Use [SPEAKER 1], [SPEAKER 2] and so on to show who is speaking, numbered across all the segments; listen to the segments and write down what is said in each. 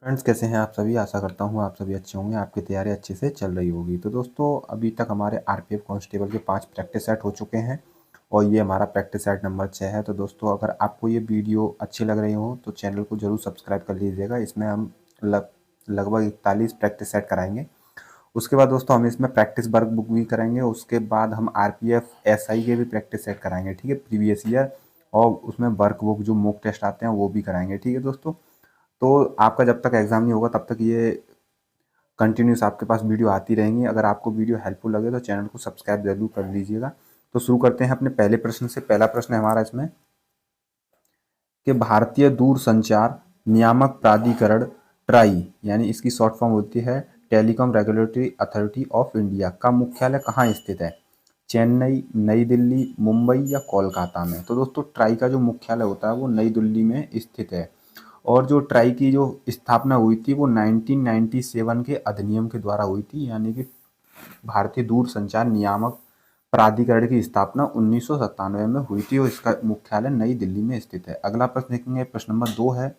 [SPEAKER 1] Friends, कैसे हैं आप सभी। आशा करता हूँ आप सभी अच्छे होंगे, आपकी तैयारी अच्छे से चल रही होगी। तो दोस्तों, अभी तक हमारे आरपीएफ कांस्टेबल के 5 प्रैक्टिस सेट हो चुके हैं और ये हमारा प्रैक्टिस सेट नंबर 6 है। तो दोस्तों, अगर आपको ये वीडियो अच्छी लग रही हो तो चैनल को जरूर सब्सक्राइब कर लीजिएगा। इसमें हम लगभग 41 प्रैक्टिस सेट कराएंगे। उसके बाद दोस्तों हम इसमें प्रैक्टिस वर्क बुक भी करेंगे। उसके बाद हम आरपीएफ एसआई के भी प्रैक्टिस सेट कराएंगे, ठीक है, प्रीवियस ईयर। और उसमें वर्क बुक जो मॉक टेस्ट आते हैं वो भी कराएंगे, ठीक है दोस्तों। तो आपका जब तक एग्ज़ाम नहीं होगा तब तक ये कंटिन्यूस आपके पास वीडियो आती रहेंगी। अगर आपको वीडियो हेल्पफुल लगे तो चैनल को सब्सक्राइब जरूर कर लीजिएगा। तो शुरू करते हैं अपने पहले प्रश्न से। पहला प्रश्न है हमारा इसमें कि भारतीय दूरसंचार नियामक प्राधिकरण ट्राई, यानी इसकी शॉर्ट फॉर्म होती है telecom regulatory authority of India, का मुख्यालय कहाँ स्थित है? चेन्नई, नई दिल्ली, मुंबई या कोलकाता में? तो दोस्तों, ट्राई का जो मुख्यालय होता है वो नई दिल्ली में स्थित है। और जो ट्राई की जो स्थापना हुई थी वो 1997 के अधिनियम के द्वारा हुई थी, यानी कि भारतीय दूरसंचार नियामक प्राधिकरण की स्थापना 1997 में हुई थी और इसका मुख्यालय नई दिल्ली में स्थित है। अगला प्रश्न देखेंगे, प्रश्न नंबर 2 है,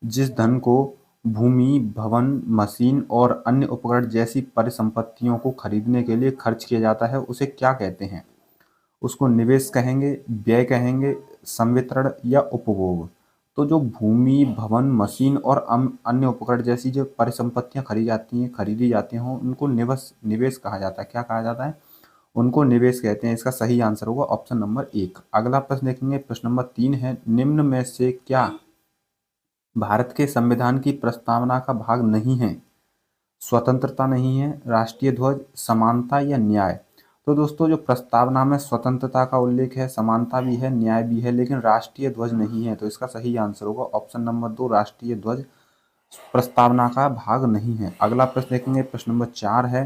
[SPEAKER 1] जिस धन को भूमि, भवन, मशीन और अन्य उपकरण जैसी परिसंपत्तियों को खरीदने के लिए खर्च किया जाता है उसे क्या कहते हैं? उसको निवेश कहेंगे, व्यय कहेंगे, संवितरण या उपभोग? तो जो भूमि, भवन, मशीन और अन्य उपकरण जैसी जो परिसंपत्तियां खरीदी जाती हैं उनको निवेश निवेश कहा जाता है। क्या कहा जाता है? उनको निवेश कहते हैं। इसका सही आंसर होगा ऑप्शन नंबर 1। अगला प्रश्न देखेंगे, प्रश्न नंबर 3 है, निम्न में से क्या भारत के संविधान की प्रस्तावना का भाग नहीं है? स्वतंत्रता नहीं है, राष्ट्रीय ध्वज, समानता या न्याय? तो दोस्तों, जो प्रस्तावना में स्वतंत्रता का उल्लेख है, समानता भी है, न्याय भी है, लेकिन राष्ट्रीय ध्वज नहीं है। तो इसका सही आंसर होगा ऑप्शन नंबर 2, राष्ट्रीय ध्वज प्रस्तावना का भाग नहीं है। अगला प्रश्न देखेंगे, प्रश्न नंबर 4 है।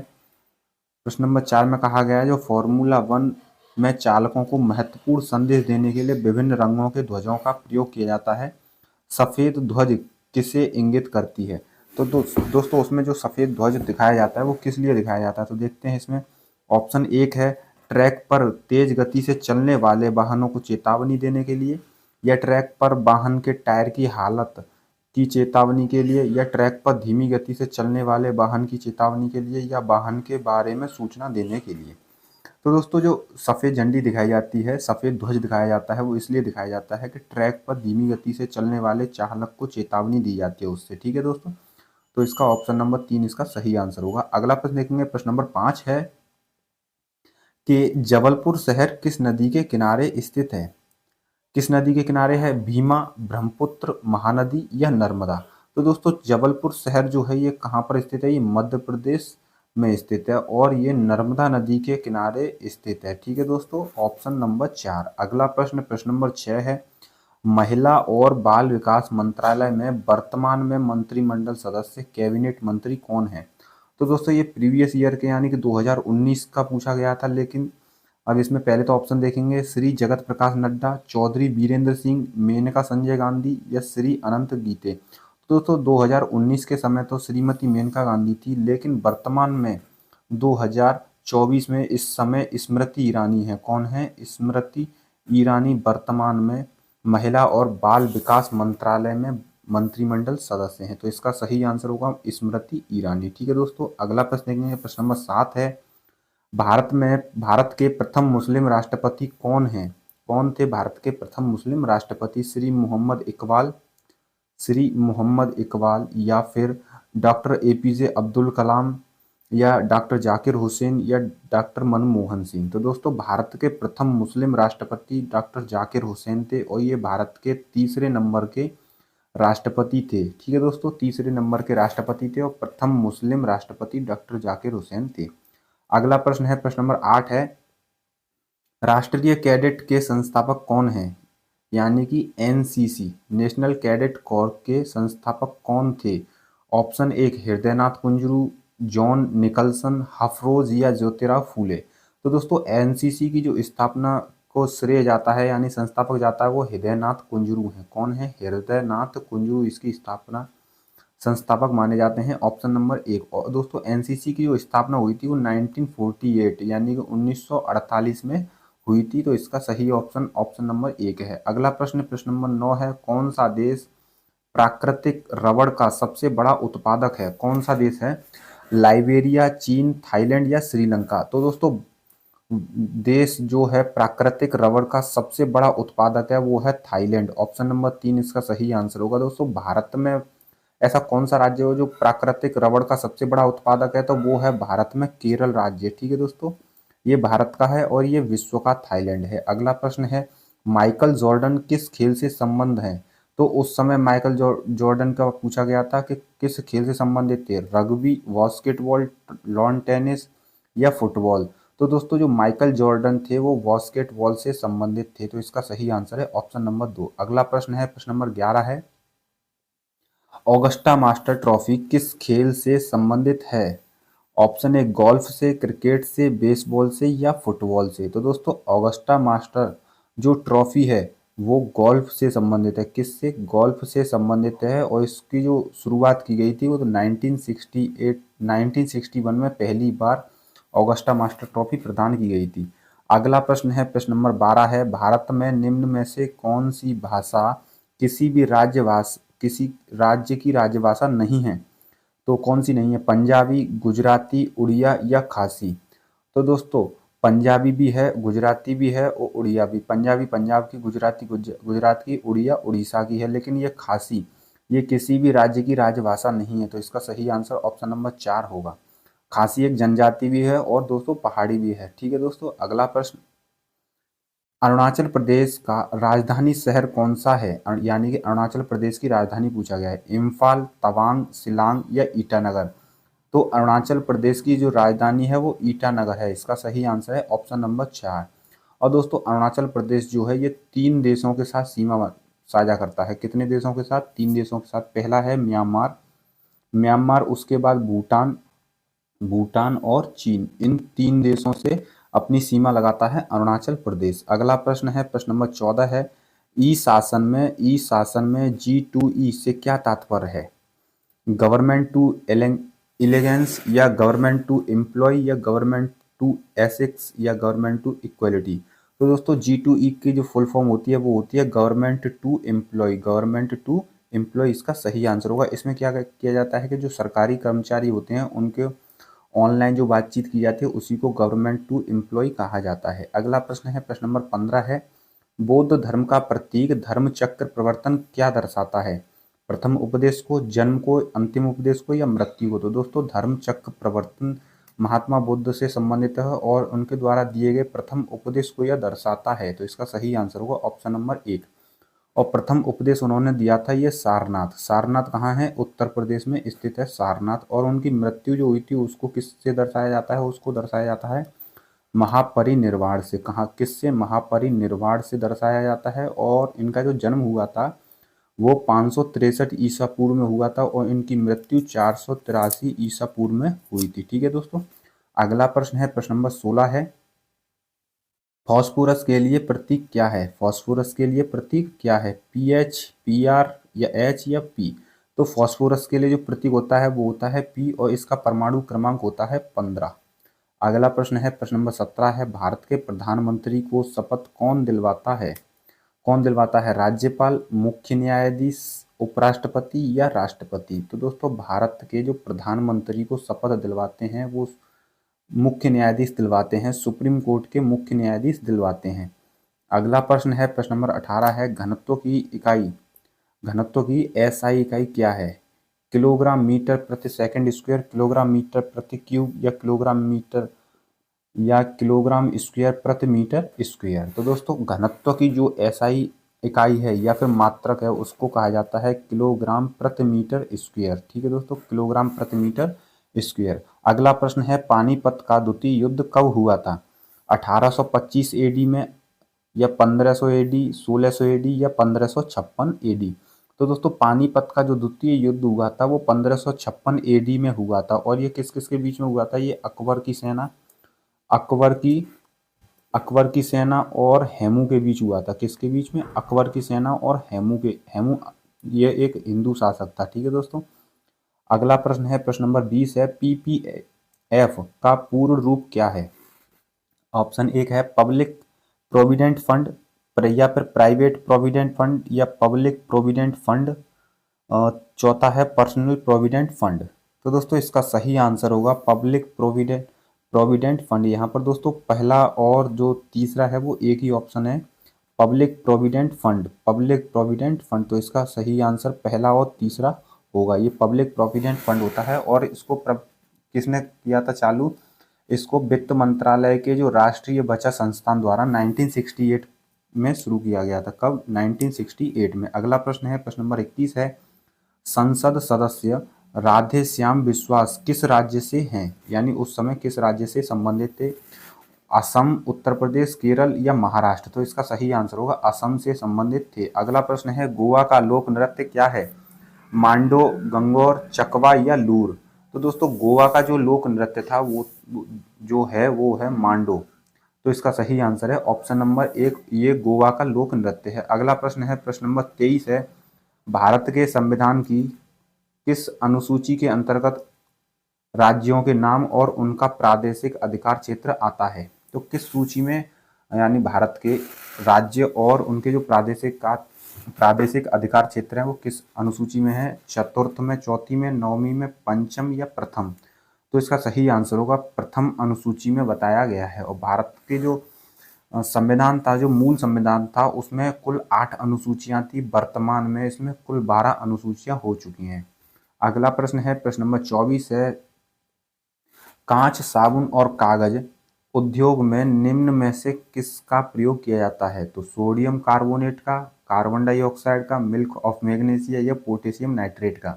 [SPEAKER 1] प्रश्न नंबर 4 में कहा गया है, जो फॉर्मूला 1 में चालकों को महत्वपूर्ण संदेश देने के लिए विभिन्न रंगों के ध्वजों का प्रयोग किया जाता है, सफेद ध्वज किसे इंगित करती है? तो दोस्तों, उसमें जो सफेद ध्वज दिखाया जाता है वो किस लिए दिखाया जाता है? तो देखते हैं इसमें। ऑप्शन 1 है ट्रैक पर तेज गति से चलने वाले वाहनों को चेतावनी देने के लिए, या ट्रैक पर वाहन के टायर की हालत की चेतावनी के लिए, या ट्रैक पर धीमी गति से चलने वाले वाहन की चेतावनी के लिए, या वाहन के बारे में सूचना देने के लिए। तो दोस्तों, जो सफ़ेद झंडी दिखाई जाती है, सफ़ेद ध्वज दिखाया जाता है, वो इसलिए दिखाया जाता है कि ट्रैक पर धीमी गति से चलने वाले चालक को चेतावनी दी जाती है उससे, ठीक है दोस्तों। तो इसका ऑप्शन नंबर 3 इसका सही आंसर होगा। अगला प्रश्न देखेंगे, प्रश्न नंबर 5 है कि जबलपुर शहर किस नदी के किनारे स्थित है? किस नदी के किनारे है? भीमा, ब्रह्मपुत्र, महानदी या नर्मदा? तो दोस्तों, जबलपुर शहर जो है ये कहाँ पर स्थित है? ये मध्य प्रदेश में स्थित है और ये नर्मदा नदी के किनारे स्थित है, ठीक है दोस्तों। Option number 4। अगला प्रश्न, प्रश्न नंबर 6 है, महिला और बाल विकास मंत्रालय में वर्तमान में मंत्रिमंडल सदस्य कैबिनेट मंत्री कौन है? तो दोस्तों, ये प्रीवियस ईयर के यानी कि 2019 का पूछा गया था, लेकिन अब इसमें पहले तो ऑप्शन देखेंगे, श्री जगत प्रकाश नड्डा, चौधरी बीरेंद्र सिंह, मेनका संजय गांधी या श्री अनंत गीते? तो दोस्तों, 2019 के समय तो श्रीमती मेनका गांधी थी, लेकिन वर्तमान में 2024 में इस समय स्मृति ईरानी है। कौन है? स्मृति ईरानी वर्तमान में महिला और बाल विकास मंत्रालय में मंत्रिमंडल सदस्य हैं। तो इसका सही आंसर होगा स्मृति ईरानी, ठीक है दोस्तों। अगला प्रश्न देखेंगे, प्रश्न नंबर 7 है, भारत के प्रथम मुस्लिम राष्ट्रपति कौन हैं? कौन थे भारत के प्रथम मुस्लिम राष्ट्रपति? श्री मोहम्मद इकबाल, या फिर डॉक्टर एपीजे अब्दुल कलाम, या डॉक्टर जाकिर हुसैन, या डॉक्टर मनमोहन सिंह? तो दोस्तों, भारत के प्रथम मुस्लिम राष्ट्रपति डॉक्टर जाकिर हुसैन थे और ये भारत के तीसरे नंबर के राष्ट्रपति थे, ठीक है दोस्तों। तीसरे नंबर के राष्ट्रपति थे और प्रथम मुस्लिम राष्ट्रपति डॉक्टर जाकिर हुसैन थे। अगला प्रश्न है, प्रश्न नंबर 8 है, राष्ट्रीय कैडेट के संस्थापक कौन हैं? यानी कि एनसीसी, नेशनल कैडेट कोर के संस्थापक कौन थे? Option 1 Hridaynath Kunzru, John Nicholson, हफरोज या ज्योतिराव फूले? तो दोस्तों, एनसीसी की जो स्थापना को श्रेय जाता है यानी संस्थापक जाता है वो हृदयनाथ कुंजरू है। कौन है? हृदयनाथ कुंजरू इसकी स्थापना संस्थापक माने जाते हैं, ऑप्शन नंबर 1। और दोस्तों, एनसीसी की जो स्थापना हुई थी वो 1948 यानी कि 1948 में हुई थी। तो इसका सही ऑप्शन ऑप्शन नंबर 1 है। अगला प्रश्न, प्रश्न नंबर 9 है, कौन सा देश प्राकृतिक रबड़ का सबसे बड़ा उत्पादक है? कौन सा देश है? लाइबेरिया, चीन, थाईलैंड या श्रीलंका? तो दोस्तों देश जो है प्राकृतिक रबड़ का सबसे बड़ा उत्पादक है वो है थाईलैंड। ऑप्शन नंबर 3 इसका सही आंसर होगा। दोस्तों भारत में ऐसा कौन सा राज्य है जो प्राकृतिक रबड़ का सबसे बड़ा उत्पादक है? तो वो है भारत में केरल राज्य। ठीक है दोस्तों, ये भारत का है और ये विश्व का थाईलैंड है। अगला प्रश्न है, माइकल जॉर्डन किस खेल से संबंध है? तो उस समय माइकल जॉर्डन का पूछा गया था कि किस खेल से संबंधित थे? रग्बी, बास्केटबॉल, लॉन टेनिस या फुटबॉल? तो दोस्तों जो माइकल जॉर्डन थे वो बास्केटबॉल से संबंधित थे, तो इसका सही आंसर है ऑप्शन नंबर 2। अगला प्रश्न है, प्रश्न नंबर 11 है, ऑगस्टा मास्टर ट्रॉफी किस खेल से संबंधित है? ऑप्शन ए गोल्फ से, क्रिकेट से, बेसबॉल से या फुटबॉल से? तो दोस्तों ऑगस्टा मास्टर जो ट्रॉफी है वो गोल्फ से संबंधित है। किससे? गोल्फ से संबंधित है और इसकी जो शुरुआत की गई थी वो तो 1968 1961 में पहली बार ऑगस्टा मास्टर ट्रॉफी प्रदान की गई थी। अगला प्रश्न है, प्रश्न नंबर 12 है, भारत में निम्न में से कौन सी भाषा किसी राज्य की राजभाषा नहीं है? तो कौन सी नहीं है? पंजाबी, गुजराती, उड़िया या खासी? तो दोस्तों पंजाबी भी है, गुजराती भी है और उड़िया भी। पंजाबी पंजाब की, गुजराती गुजरात की, उड़िया उड़ीसा की है, लेकिन ये खासी ये किसी भी राज्य की राजभाषा नहीं है। तो इसका सही आंसर ऑप्शन नंबर 4 होगा। खासी एक जनजाति भी है और दोस्तों पहाड़ी भी है। ठीक है दोस्तों, अगला प्रश्न, अरुणाचल प्रदेश का राजधानी शहर कौन सा है? यानी कि अरुणाचल प्रदेश की राजधानी पूछा गया है। इम्फाल, तवांग, शिलांग या ईटानगर? तो अरुणाचल प्रदेश की जो राजधानी है वो ईटानगर है। इसका सही आंसर है ऑप्शन नंबर 4। और दोस्तों अरुणाचल प्रदेश जो है ये 3 देशों के साथ सीमा साझा करता है। कितने देशों के साथ? 3 देशों के साथ। पहला है म्यांमार, उसके बाद भूटान और चीन। इन 3 देशों से अपनी सीमा लगाता है अरुणाचल प्रदेश। अगला प्रश्न है, प्रश्न नंबर 14 है, ई शासन में G2E से क्या तात्पर्य है? गवर्नमेंट टू इलेगेंस या गवर्नमेंट टू एम्प्लॉय या गवर्नमेंट टू एथिक्स या गवर्नमेंट टू इक्वलिटी? तो दोस्तों G2E की जो फुल फॉर्म होती है वो होती है गवर्नमेंट टू एम्प्लॉय। इसका सही आंसर होगा। इसमें क्या किया जाता है कि जो सरकारी कर्मचारी होते हैं उनके ऑनलाइन जो बातचीत की जाती है उसी को गवर्नमेंट टू एम्प्लॉय कहा जाता है। अगला प्रश्न है, प्रश्न नंबर 15 है, बौद्ध धर्म का प्रतीक धर्म चक्र प्रवर्तन क्या दर्शाता है? प्रथम उपदेश को, जन्म को, अंतिम उपदेश को या मृत्यु को? तो दोस्तों धर्म चक्र प्रवर्तन महात्मा बुद्ध से संबंधित है और उनके द्वारा दिए गए प्रथम उपदेश को यह दर्शाता है। तो इसका सही आंसर होगा ऑप्शन नंबर 1। और प्रथम उपदेश उन्होंने दिया था ये सारनाथ कहाँ है? उत्तर प्रदेश में स्थित है सारनाथ। और उनकी मृत्यु जो हुई थी उसको किससे दर्शाया जाता है? उसको दर्शाया जाता है महापरिनिर्वाण से। कहाँ, किससे? महापरिनिर्वाण से दर्शाया जाता है। और इनका जो जन्म हुआ था वो 563 ईसा पूर्व में हुआ था और इनकी मृत्यु 483 ईसा पूर्व में हुई थी। ठीक है दोस्तों, अगला प्रश्न है, प्रश्न नंबर 16 है, फास्फोरस के लिए प्रतीक क्या है? फास्फोरस के लिए प्रतीक क्या है? PH, PR या H या P? तो फास्फोरस के लिए जो प्रतीक होता है वो होता है P और इसका परमाणु क्रमांक होता है 15। अगला प्रश्न है, प्रश्न नंबर 17 है, भारत के प्रधानमंत्री को शपथ कौन दिलवाता है? राज्यपाल, मुख्य न्यायाधीश, उपराष्ट्रपति या राष्ट्रपति? तो दोस्तों भारत के जो प्रधानमंत्री को शपथ दिलवाते हैं वो मुख्य न्यायाधीश दिलवाते हैं, सुप्रीम कोर्ट के मुख्य न्यायाधीश दिलवाते हैं। अगला प्रश्न है, प्रश्न नंबर 18 है, घनत्व की SI इकाई क्या है? किलोग्राम मीटर प्रति सेकंड स्क्वायर, किलोग्राम मीटर प्रति क्यूब या किलोग्राम स्क्वायर प्रति मीटर स्क्वायर? तो दोस्तों घनत्व की जो SI इकाई है या फिर मात्रक है उसको कहा जाता है किलोग्राम प्रति मीटर स्क्वायर। ठीक है दोस्तों, किलोग्राम प्रति मीटर स्क्वायर। अगला प्रश्न है, पानीपत का द्वितीय युद्ध कब हुआ था? 1825 AD में या 1500 AD, 1600 AD या 1556 AD? तो दोस्तों पानीपत का जो द्वितीय युद्ध हुआ था वो 1556 AD में हुआ था। और ये किस किस के बीच में हुआ था? ये अकबर की सेना और हेमू के बीच हुआ था। किसके बीच में? अकबर की सेना और हेमू ये एक हिंदू शासक था। ठीक है दोस्तों, अगला प्रश्न है, प्रश्न नंबर 20 है, PPF का पूर्ण रूप क्या है? ऑप्शन 1 है पब्लिक प्रोविडेंट फंड या फिर प्राइवेट प्रोविडेंट फंड या पब्लिक प्रोविडेंट फंड चौथा है पर्सनल प्रोविडेंट फंड। तो दोस्तों इसका सही आंसर होगा पब्लिक प्रोविडेंट प्रोविडेंट फंड। यहाँ पर दोस्तों पहला और जो तीसरा है वो एक ही ऑप्शन है, public provident fund, public provident fund. तो इसका सही आंसर पहला और तीसरा होगा, ये पब्लिक प्रोविडेंट फंड होता है। और इसको किसने किया था चालू? इसको वित्त मंत्रालय के जो राष्ट्रीय बचत संस्थान द्वारा 1968 में शुरू किया गया था। कब? 1968 में। अगला प्रश्न है, प्रश्न नंबर 21 है, संसद सदस्य राधे श्याम बिस्वास किस राज्य से हैं? यानी उस समय किस राज्य से संबंधित थे? असम, उत्तर प्रदेश, केरल या महाराष्ट्र? तो इसका सही आंसर होगा असम से संबंधित थे। अगला प्रश्न है, गोवा का लोक नृत्य क्या है? मांडो, गंगौर, चकवा या लूर? तो दोस्तों गोवा का जो लोक नृत्य था वो जो है वो है मांडो। तो इसका सही आंसर है ऑप्शन नंबर 1, ये गोवा का लोक नृत्य है। अगला प्रश्न है, प्रश्न नंबर 23 है, भारत के संविधान की किस अनुसूची के अंतर्गत राज्यों के नाम और उनका प्रादेशिक अधिकार क्षेत्र आता है? तो किस सूची में यानी भारत के राज्य और उनके जो प्रादेशिक अधिकार क्षेत्र हैं वो किस अनुसूची में है? चतुर्थ में, चौथी में, नौवीं में, पंचम या प्रथम? तो इसका सही आंसर होगा प्रथम अनुसूची में बताया गया है। और भारत के जो संविधान था, जो मूल संविधान था, उसमें कुल 8 अनुसूचियां थी। वर्तमान में इसमें कुल 12 अनुसूचियां हो चुकी हैं। अगला प्रश्न है, प्रश्न नंबर 24 है, कांच, साबुन और कागज उद्योग में निम्न में से किसका प्रयोग किया जाता है? तो सोडियम कार्बोनेट का, कार्बन डाइऑक्साइड का, मिल्क ऑफ मैग्नीशिया या पोटेशियम नाइट्रेट का?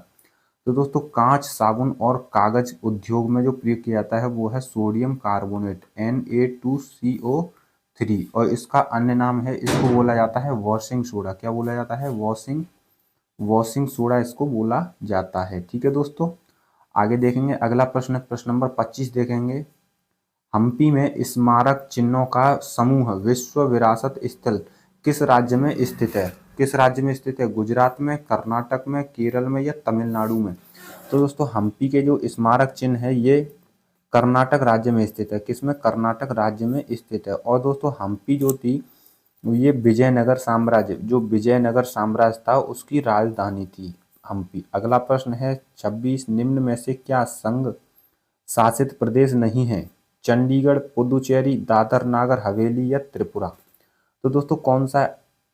[SPEAKER 1] तो दोस्तों कांच, साबुन और कागज उद्योग में जो प्रयोग किया जाता है वो है सोडियम कार्बोनेट, Na2CO3। और इसका अन्य नाम है, इसको बोला जाता है वॉशिंग सोडा। क्या बोला जाता है? वॉशिंग सोडा इसको बोला जाता है। ठीक है दोस्तों, आगे देखेंगे अगला प्रश्न, प्रश्न नंबर 25 देखेंगे, हम्पी में स्मारक चिन्हों का समूह विश्व विरासत स्थल किस राज्य में स्थित है? किस राज्य में स्थित है? गुजरात में, कर्नाटक में, केरल में या तमिलनाडु में? तो दोस्तों हम्पी के जो स्मारक चिन्ह है ये कर्नाटक राज्य में स्थित है। किसमें? कर्नाटक राज्य में स्थित है। और दोस्तों हम्पी जो थी ये विजयनगर साम्राज्य, जो विजयनगर साम्राज्य था उसकी राजधानी थी हम्पी। अगला प्रश्न है 26, निम्न में से क्या संघ शासित प्रदेश नहीं है? चंडीगढ़, पुदुचेरी, दादर नागर हवेली या त्रिपुरा? तो दोस्तों कौन सा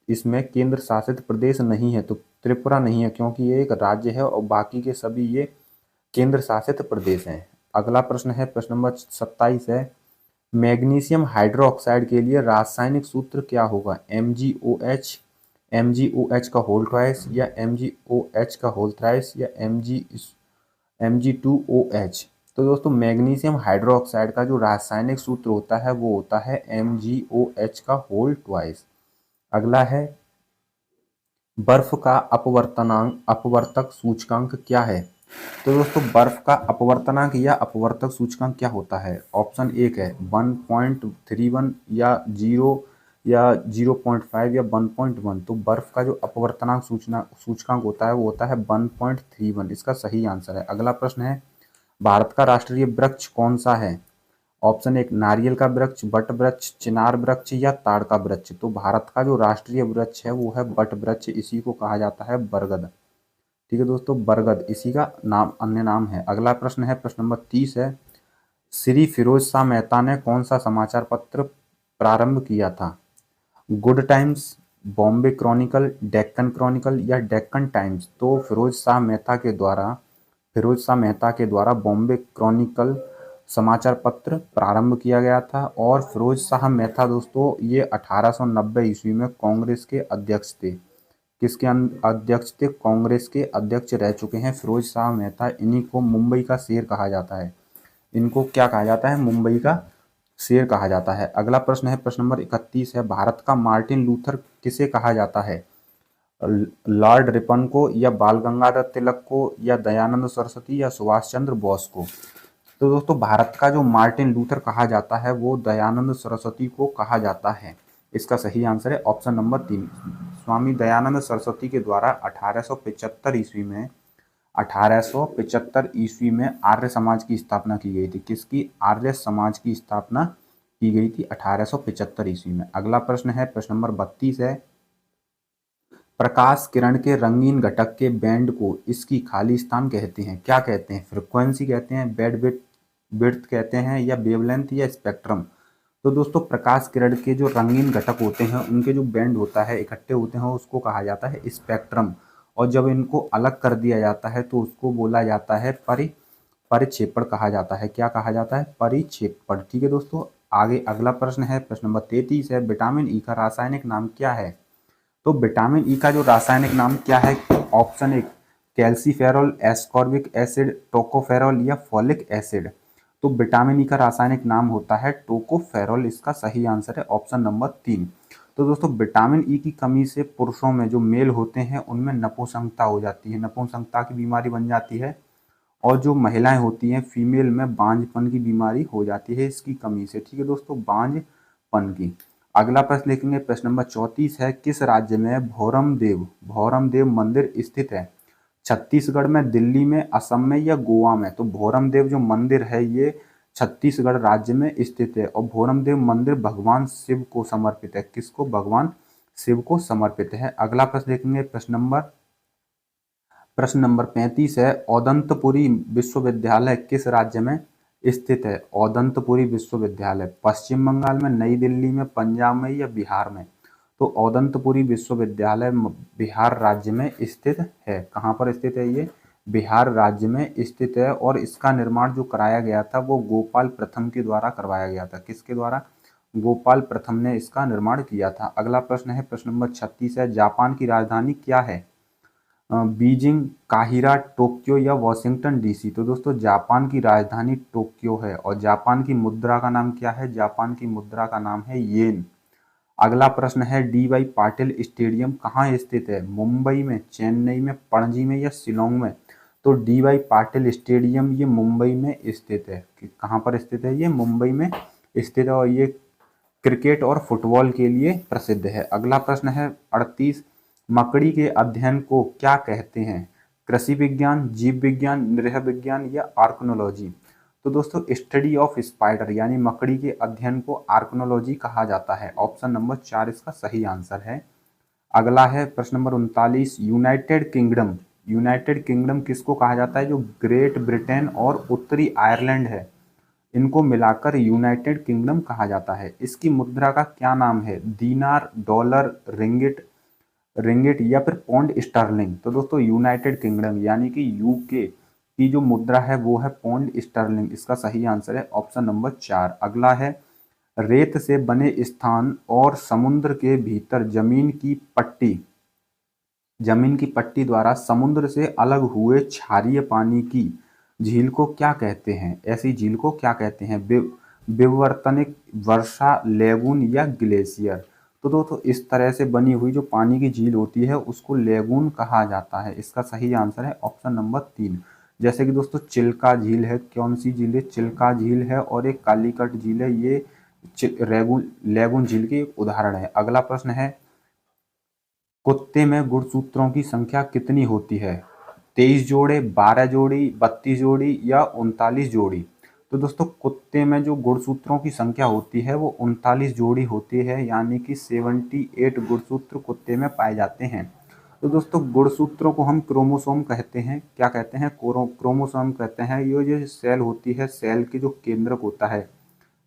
[SPEAKER 1] इसमें केंद्र शासित प्रदेश नहीं है? तो त्रिपुरा नहीं है, क्योंकि ये एक राज्य है और बाकी के सभी ये केंद्र शासित प्रदेश हैं। अगला प्रश्न है, प्रश्न नंबर 27 है, मैग्नीशियम हाइड्रोक्साइड के लिए रासायनिक सूत्र क्या होगा? MgOH का होल ट्वाइस या MgOH का होल थ्राइस या Mg2OH? तो दोस्तों मैग्नीशियम हाइड्रोक्साइड का जो रासायनिक सूत्र होता है वो होता है MgOH का होल ट्वाइस। अगला है, बर्फ का अपवर्तक सूचकांक क्या है? तो दोस्तों बर्फ का अपवर्तनांक या अपवर्तक सूचकांक क्या होता है? ऑप्शन 1 है 1.31 या 0 या 0.5 या 1.1। तो बर्फ का जो अपवर्तनांक सूचकांक होता है वो होता है 1.31। इसका सही आंसर है। अगला प्रश्न है, भारत का राष्ट्रीय वृक्ष कौन सा है? ऑप्शन 1 नारियल का वृक्ष, बट वृक्ष, चिनार वृक्ष या ताड़ का वृक्ष? तो भारत का जो राष्ट्रीय वृक्ष है वो है बट वृक्ष, इसी को कहा जाता है बरगद। ठीक है दोस्तों, बरगद इसी का नाम, अन्य नाम है। अगला प्रश्न है, प्रश्न नंबर 30 है, श्री फिरोज शाह मेहता ने कौन सा समाचार पत्र प्रारंभ किया था? Good times, Bombay Chronicle, Deccan Chronicle या डेक्कन टाइम्स? तो फिरोज शाह मेहता के द्वारा बॉम्बे क्रॉनिकल समाचार पत्र प्रारंभ किया गया था। और फिरोज शाह मेहता दोस्तों ये 1890 ईस्वी में कांग्रेस के अध्यक्ष थे। किसके अध्यक्ष थे? कांग्रेस के अध्यक्ष रह चुके हैं फिरोज शाह मेहता। इन्हीं को मुंबई का शेर कहा जाता है। इनको क्या कहा जाता है? मुंबई का शेर कहा जाता है। अगला प्रश्न है, प्रश्न नंबर 31 है, भारत का मार्टिन लूथर किसे कहा जाता है? लॉर्ड रिपन को या बाल गंगाधर तिलक को या दयानंद सरस्वती या सुभाष चंद्र बोस को? तो दोस्तों भारत का जो मार्टिन लूथर कहा जाता है वो दयानंद सरस्वती को कहा जाता है। इसका सही आंसर है ऑप्शन नंबर 3। स्वामी दयानंद सरस्वती के द्वारा 1875 ईस्वी में आर्य समाज की स्थापना की गई थी। किसकी? आर्य समाज की स्थापना की गई थी 1875 ईस्वी में। अगला प्रश्न है, प्रश्न नंबर 32 है, प्रकाश किरण के रंगीन घटक के बैंड को इसकी खाली स्थान कहते हैं, क्या कहते हैं? फ्रीक्वेंसी कहते हैं, बैंडविड्थ विड्थ कहते हैं, या वेवलेंथ, या स्पेक्ट्रम। तो दोस्तों प्रकाश किरण के जो रंगीन घटक होते हैं उनके जो बैंड होता है, इकट्ठे होते हैं, उसको कहा जाता है स्पेक्ट्रम। और जब इनको अलग कर दिया जाता है तो उसको बोला जाता है परिक्षेपण कहा जाता है। क्या कहा जाता है? परिक्षेपण। ठीक है दोस्तों, आगे अगला प्रश्न है, प्रश्न नंबर 33 है, विटामिन ई का रासायनिक नाम क्या है? तो विटामिन ई का जो रासायनिक नाम क्या है? ऑप्शन एक कैल्सीफेरॉल, एस्कॉर्बिक एसिड, टोकोफेरॉल, या फॉलिक एसिड। तो विटामिन ई का रासायनिक नाम होता है टोकोफेरॉल। इसका सही आंसर है ऑप्शन नंबर 3। तो दोस्तों विटामिन ई की कमी से पुरुषों में जो मेल होते हैं उनमें नपुंसकता हो जाती है, नपुंसकता की बीमारी बन जाती है। और जो महिलाएं होती हैं फीमेल में बांझपन की बीमारी हो जाती है इसकी कमी से। ठीक है दोस्तों, बांझपन की। अगला प्रश्न लिखेंगे, प्रश्न नंबर 34 है, किस राज्य में भौरम देव मंदिर स्थित है? छत्तीसगढ़ में, दिल्ली में, असम में, या गोवा में? तो भौरम देव जो मंदिर है ये छत्तीसगढ़ राज्य में स्थित है। और भौरम देव मंदिर भगवान शिव को समर्पित है। किसको? भगवान शिव को समर्पित है। अगला प्रश्न देखेंगे, प्रश्न नंबर 35 है, औदंतपुरी विश्वविद्यालय किस राज्य में स्थित है? औदंतपुरी विश्वविद्यालय पश्चिम बंगाल में, नई दिल्ली में, पंजाब में, या बिहार में? तो औदंतपुरी विश्वविद्यालय बिहार राज्य में स्थित है। कहाँ पर स्थित है ये? बिहार राज्य में स्थित है। और इसका निर्माण जो कराया गया था वो गोपाल प्रथम के द्वारा करवाया गया था। किसके द्वारा? गोपाल प्रथम ने इसका निर्माण किया था। अगला प्रश्न है, प्रश्न नंबर 36 है, जापान की राजधानी क्या है? बीजिंग, काहिरा, टोक्यो, या वॉशिंगटन डीसी? तो दोस्तों जापान की राजधानी टोक्यो है। और जापान की मुद्रा का नाम क्या है? जापान की मुद्रा का नाम है येन। अगला प्रश्न है, डी वाई पाटिल स्टेडियम कहाँ स्थित है? मुंबई में, चेन्नई में, पणजी में, या शिलोंग में? तो डी वाई पाटिल स्टेडियम ये मुंबई में स्थित है। कहाँ पर स्थित है? ये मुंबई में स्थित है। और ये क्रिकेट और फुटबॉल के लिए प्रसिद्ध है। अगला प्रश्न है 38, मकड़ी के अध्ययन को क्या कहते हैं? कृषि विज्ञान, जीव विज्ञान, नृह विज्ञान, या आर्कनोलॉजी? तो दोस्तों स्टडी ऑफ स्पाइडर यानी मकड़ी के अध्ययन को आर्कनोलॉजी कहा जाता है। ऑप्शन नंबर 4 इसका सही आंसर है। अगला है प्रश्न नंबर 39, यूनाइटेड किंगडम किसको कहा जाता है? जो ग्रेट ब्रिटेन और उत्तरी आयरलैंड है इनको मिलाकर यूनाइटेड किंगडम कहा जाता है। इसकी मुद्रा का क्या नाम है? दीनार, डॉलर, रिंगिट, या फिर पौंड स्टर्लिंग? तो दोस्तों यूनाइटेड किंगडम यानी कि यूके की जो मुद्रा है वो है पौंड स्टर्लिंग। इसका सही आंसर है ऑप्शन नंबर 4। अगला है, रेत से बने स्थान और समुद्र के भीतर जमीन की पट्टी द्वारा समुद्र से अलग हुए क्षारीय पानी की झील को क्या कहते हैं? ऐसी झील को क्या कहते हैं? विवर्तनिक, वर्षा, लेगून, या ग्लेशियर? तो दोस्तों इस तरह से बनी हुई जो पानी की झील होती है उसको लेगून कहा जाता है। इसका सही आंसर है ऑप्शन नंबर 3। जैसे कि दोस्तों चिल्का झील है, कौन सी झील है? चिल्का झील है। और एक कालीकट झील है, ये लेगून झील की एक उदाहरण है। अगला प्रश्न है, कुत्ते में गुणसूत्रों की संख्या कितनी होती है? 23 जोड़े, 12 जोड़ी, 32 जोड़ी, या 39 जोड़ी? तो दोस्तों कुत्ते में जो गुणसूत्रों की संख्या होती है वो 39 जोड़ी होती है, यानी कि 78 गुणसूत्र कुत्ते में पाए जाते हैं। तो दोस्तों गुणसूत्रों को हम क्रोमोसोम कहते हैं। क्या कहते हैं? क्रोमोसोम कहते हैं। ये जो सेल होती है, सेल के जो केंद्रक होता है,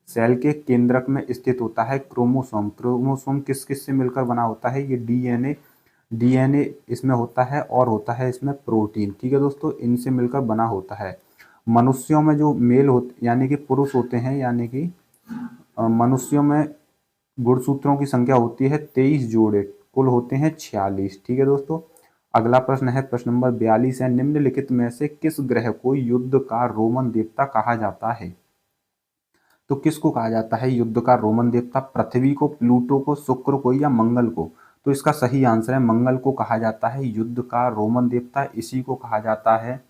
[SPEAKER 1] सेल के केंद्रक में स्थित होता है क्रोमोसोम। क्रोमोसोम किस किस से मिलकर बना होता है? ये डीएनए इसमें होता है, और होता है इसमें प्रोटीन। ठीक है दोस्तों, इनसे मिलकर बना होता है। मनुष्यों में जो मेल होते यानी कि पुरुष होते हैं, यानी कि मनुष्यों में गुणसूत्रों की संख्या होती है 23 जोड़े, कुल होते हैं 46। ठीक है दोस्तों, अगला प्रश्न है, प्रश्न नंबर 42 है, निम्नलिखित में से किस ग्रह को युद्ध का रोमन देवता कहा जाता है? तो किसको कहा जाता है युद्ध का रोमन देवता? पृथ्वी को, प्लूटो को, शुक्र को, या मंगल को? तो इसका सही आंसर है मंगल को कहा जाता है युद्ध का रोमन देवता। इसी को कहा जाता है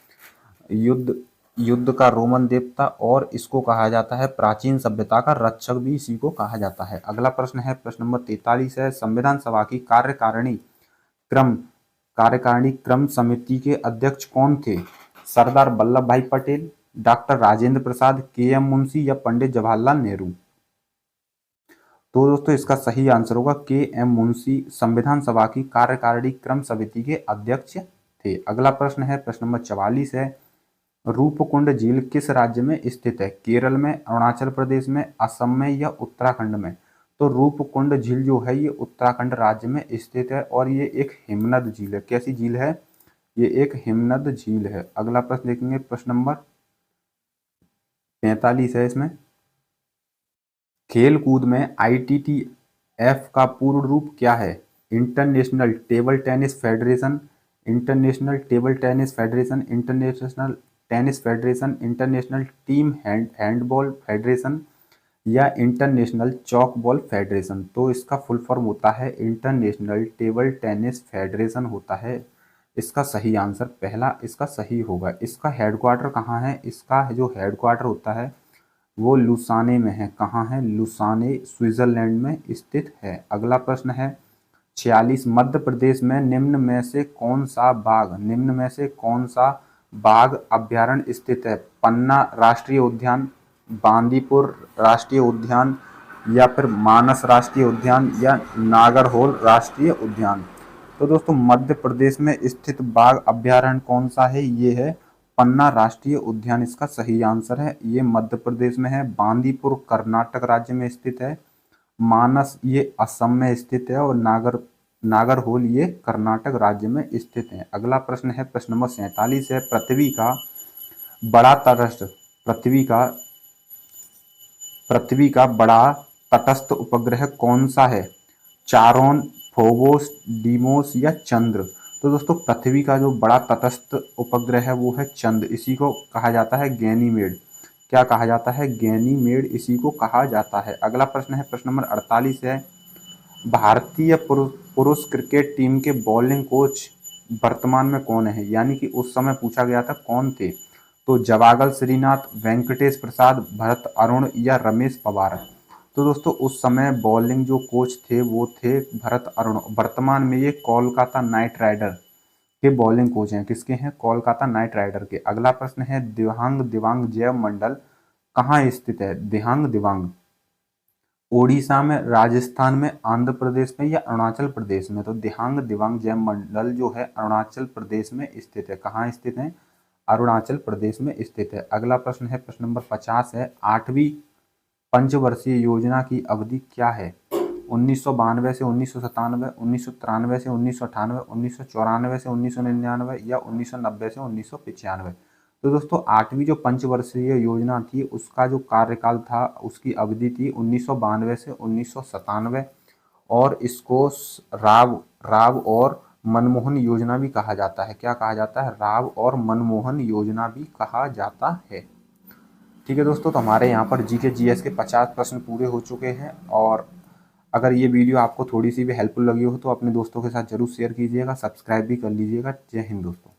[SPEAKER 1] युद्ध का रोमन देवता, और इसको कहा जाता है प्राचीन सभ्यता का रक्षक भी इसी को कहा जाता है। अगला प्रश्न है, प्रश्न नंबर 43 है, संविधान सभा की कार्यकारिणी क्रम समिति के अध्यक्ष कौन थे? सरदार वल्लभ भाई पटेल, डॉक्टर राजेंद्र प्रसाद, के एम मुंशी, या पंडित जवाहरलाल नेहरू? तो दोस्तों इसका सही आंसर होगा के एम मुंशी, संविधान सभा की कार्यकारिणी क्रम समिति के अध्यक्ष थे। अगला प्रश्न है, प्रश्न नंबर 44 है, रूपकुंड झील किस राज्य में स्थित है? केरल में, अरुणाचल प्रदेश में, असम में या उत्तराखंड में? तो रूपकुंड झील जो है ये उत्तराखंड राज्य में स्थित है और ये एक हिमनद झील है। कैसी झील है? ये एक हिमनद झील है। अगला प्रश्न देखेंगे, प्रश्न नंबर 45 है इसमें, खेल कूद में ITTF का पूर्ण रूप क्या है? International table tennis federation, international table tennis federation, international tennis federation, international team handball federation या इंटरनेशनल चॉक बॉल फेडरेशन? तो इसका फुल फॉर्म होता है इंटरनेशनल टेबल टेनिस फेडरेशन होता है। इसका सही आंसर पहला इसका सही होगा। इसका हेडक्वार्टर कहाँ है? इसका जो हेडक्वार्टर होता है वो लुसाने में है। कहाँ है? लुसाने, स्विट्जरलैंड में स्थित है। अगला प्रश्न है 46, मध्य प्रदेश में निम्न में से कौन सा बाघ अभ्यारण्य स्थित है? पन्ना राष्ट्रीय उद्यान, बांदीपुर राष्ट्रीय उद्यान या फिर मानस राष्ट्रीय उद्यान या नागरहोल राष्ट्रीय उद्यान? तो दोस्तों मध्य प्रदेश में स्थित बाघ अभ्यारण्य कौन सा है? ये है पन्ना राष्ट्रीय उद्यान, इसका सही आंसर है। ये मध्य प्रदेश में है। बांदीपुर कर्नाटक राज्य में स्थित है, मानस ये असम में स्थित है और नागरहोल ये कर्नाटक राज्य में स्थित है। अगला प्रश्न है, प्रश्न नंबर 47 है, बड़ा तटस्थ पृथ्वी का बड़ा तटस्थ उपग्रह कौन सा है? चारोन, फोबोस, डीमोस या चंद्र? तो दोस्तों पृथ्वी का जो बड़ा तटस्थ उपग्रह है वो है चंद्र। इसी को कहा जाता है गैनीमेड। क्या कहा जाता है? गैनीमेड इसी को कहा जाता है। अगला प्रश्न है, प्रश्न नंबर 48 है, भारतीय पुरुष क्रिकेट टीम के बॉलिंग कोच वर्तमान में कौन है? यानी कि उस समय पूछा गया था कौन थे? तो जवागल श्रीनाथ, वेंकटेश प्रसाद, भरत अरुण या रमेश पवार? तो दोस्तों उस समय बॉलिंग जो कोच थे वो थे भरत अरुण। वर्तमान में ये कोलकाता नाइट राइडर के बॉलिंग कोच हैं। किसके हैं? कोलकाता नाइट राइडर के। अगला प्रश्न है, दिबांग जैव मंडल कहाँ स्थित है? दिबांग ओडिशा में, राजस्थान में, आंध्र प्रदेश में या अरुणाचल प्रदेश में? तो दिबांग जैव मंडल जो है अरुणाचल प्रदेश में स्थित है। कहाँ स्थित है? अरुणाचल प्रदेश में स्थित है। अगला प्रश्न है, प्रश्न नंबर 50 है, 8वीं पंचवर्षीय योजना की अवधि क्या है? 1992 से 1997, 1993 से 1998, 1994 से 1999 या 1990 से 1995? तो दोस्तों 8वीं जो पंचवर्षीय योजना थी उसका जो कार्यकाल था, उसकी अवधि थी 1992 से 1997 और इसको राव और मनमोहन योजना भी कहा जाता है। क्या कहा जाता है? राव और मनमोहन योजना भी कहा जाता है। ठीक है दोस्तों, तो हमारे यहाँ पर जीके जीएस के 50 प्रश्न पूरे हो चुके हैं और अगर ये वीडियो आपको थोड़ी सी भी हेल्पफुल लगी हो तो अपने दोस्तों के साथ जरूर शेयर कीजिएगा, सब्सक्राइब भी कर लीजिएगा। जय हिंद दोस्तों।